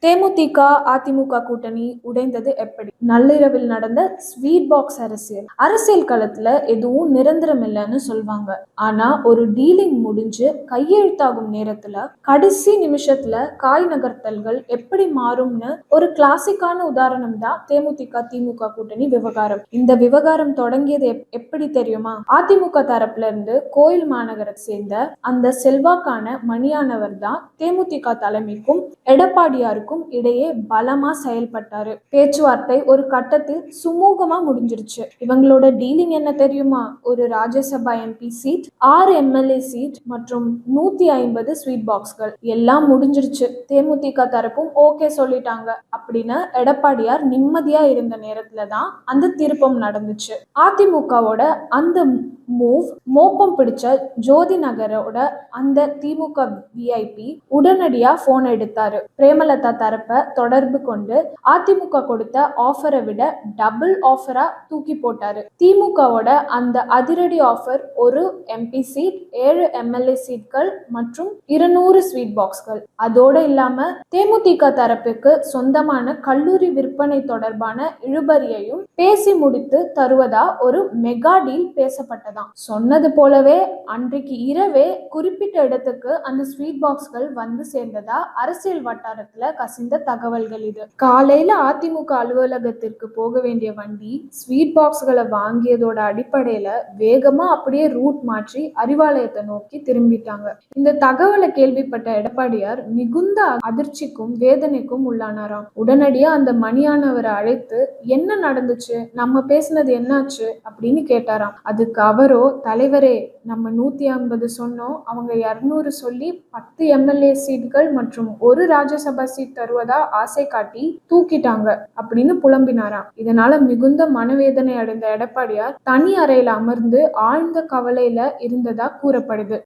தேமுதிக, அதிமுக கூட்டணி உடைந்தது எப்படி? நள்ளிரவில் நடந்த ஸ்வீட் பாக்ஸ் அரசியல். அரசியல் களத்துல எதுவும் நிரந்தரம் இல்லைன்னு சொல்வாங்க. ஆனா ஒரு டீலிங் முடிஞ்சு கையெழுத்தாகும் நேரத்துல கடைசி நிமிஷத்துல காய் நகர்த்தல்கள் எப்படி மாறும்னு ஒரு கிளாசிக்கான உதாரணம் தான் தேமுதிக திமுக கூட்டணி விவகாரம். இந்த விவகாரம் தொடங்கியது எப்படி தெரியுமா? அதிமுக தரப்புல இருந்து கோயில் மாநகரை சேர்ந்த அந்த செல்வாக்கான மணியானவர் தான் தேமுதிக தலைமைக்கும் எடப்பாடியாருக்கும் இடையே பலமா செயல்பட்டாரு. பேச்சுவார்த்தை ஒரு கட்டத்தில் சுமூகமா முடிஞ்சிருச்சு. இவங்களோட டீலிங் என்ன தெரியுமா? ஒரு Rajya Sabha MP seat, 6 MLA seat மற்றும் 150 ஸ்வீட் பாக்ஸ்கள் எல்லாம் முடிஞ்சிருச்சு. தேமுதிக தரப்பும் ஓகே சொல்லிட்டாங்க அப்படின்னு எடப்பாடியார் நிம்மதியா இருந்த நேரத்துல தான் அந்த திருப்பம் நடந்துச்சு. அதிமுகவோட அந்த மூவ் மோப்பம் பிடிச்ச ஜோதி நகரோட அந்த திமுக விஐபி உடனடியா போன் எடுத்தாரு. பிரேமலதா தரப்ப தொடர்பு கொண்டு அதிமுக கொடுத்த ஆஃபரை விட டபுள் ஆஃபரா தூக்கி போட்டாரு. திமுகவோட அந்த அதிரடி ஆஃபர் ஒரு எம்பி சீட், 7 எம்எல்ஏ சீட்கள் மற்றும் 200 ஸ்வீட் பாக்ஸ்கள். அதோட இல்லாம தேமுதிக தரப்புக்கு சொந்தமான கல்லூரி விற்பனை தொடர்பான இழுபறியையும் பேசி முடித்து தருவதா ஒரு மெகா டீல் பேசப்பட்டதாம். சொன்னது போலவே அன்றைக்கு இரவே குறிப்பிட்ட இடத்துக்கு அந்த ஸ்வீட் பாக்ஸ்கள் வந்து சேர்ந்ததா அரசியல் வட்டாரத்துல கசிந்த தகவல்கள் இது. காலையில அதிமுக அலுவலகத்திற்கு போக வேண்டிய வண்டி ஸ்வீட் பாக்ஸ்களை வாங்கியதோட அடிப்படையில வேகமா அப்படியே ரூட் மாற்றி அறிவாலயத்தை நோக்கி திரும்பிட்டாங்க. இந்த தகவலை கேள்விப்பட்ட எடப்பாடியார் மிகுந்த அதிர்ச்சிக்கும் வேதனைக்கும் உள்ளானாராம். உடனடியா அந்த மணியானவரை அழைத்து என்ன நடந்துச்சு, நம்ம பேசினது என்னாச்சு அப்படின்னு கேட்டாராம். அதுக்கு அவரோ, தலைவரே நம்ம 150 சொன்னோம், அவங்க 200 சொல்லி 10 எம்எல்ஏ சீட்கள் மற்றும் ஒரு ராஜ்யசபா சீட் தருவதா ஆசை காட்டி தூக்கிட்டாங்க அப்படின்னு புலம்பினாராம். இதனால மிகுந்த மனவேதனை அடைந்த எடப்பாடியார் தனி அறையில அமர்ந்து ஆழ்ந்த கவலையில இருந்ததா கூறப்படுது.